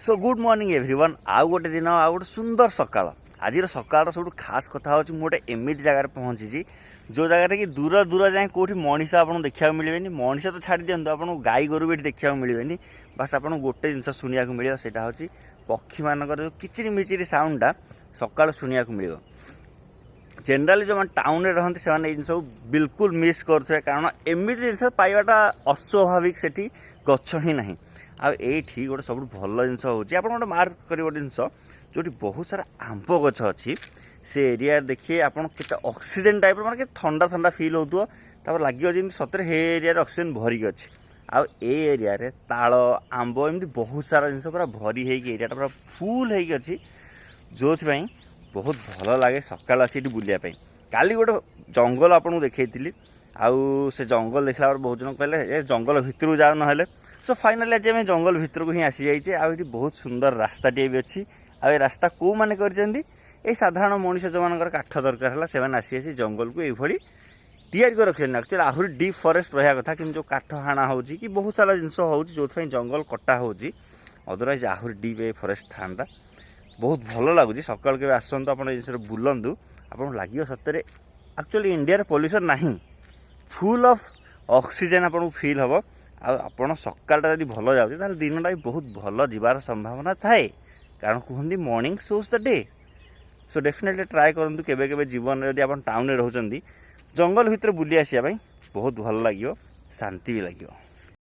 So good morning everyone आउ गोटे दिन आउ गोटे सुंदर सकाळ आज सकाळ सब खास कथा हूँ गोटे एमती जगार पहुँची जो जगह कि दूर दूर जाए कौटी मनीष आपको देखा मिले मनीष तो छाड़ दिखाँ आपको गाई गोरु भी देखा मिले बास आप गोटे जिन शुणा मिले से हूँ पक्षी मानक जो किचिरी मिचिरी साउंडटा सकाळ शुणा मिले जेनराली जो टाउन में रहते से सब बिल्कुल मिस करुवे कारण एमती जिन पाइबाटा अस्वाभाविक से गछ ही ना आठी गोटे सब भल जिन हूँ आप गोटे मार्क कर गोटे जिन जो बहुत सारा आंब गछ अच्छी से एरिया देखिए आप ऑक्सीजन टाइप माने ठंडा ठंडा फील हो लगे जमी सतरे हे एरिया ऑक्सीजन भरिक अच्छी आ एरिया रे ताल आंब एमती बहुत सारा जिन पूरा भरी एरियाटा पूरा फुल होगी जो बहुत भल लगे सकाल आसी बुलायापी काली गोटे जंगल आपको देखी आउ से जंगल देखला बहुत जन कहले जंगल भितर जाओ ना सो फाइनाली आज आम जंगल भितर को ही आसी जाइए आठ बहुत सुंदर रास्ताटे भी अच्छी आ रास्ता कौ मैंने कर साधारण मनीष जो मान काठ दरकार है से आसी जंगल को ये तैयारी कर रखे एक्चुअली आहरी डीप फरेस्ट रहा कथा कि जो काठ हाणा हो कि बहुत सारा जिन हो जो जंगल कटा हो अदरवाइज आहरी डीप ये फरेस्ट था बहुत भल लगुच सकाल के आसतु आप बुलंतु आपको लगे सतरे एक्चुअली इंडिया पॉल्यूशन नहीं फुल ऑफ ऑक्सीजन आपको फील हम आप सकालटा जब भल जाए दिनटा भी बहुत भल जीवार संभावना थाए कारण कहते morning shows the day so definitely try करूँ केवे जीवन में आप टाउन में रोच जंगल भितर बुली आसा बहुत भल लगे शांति भी लगे।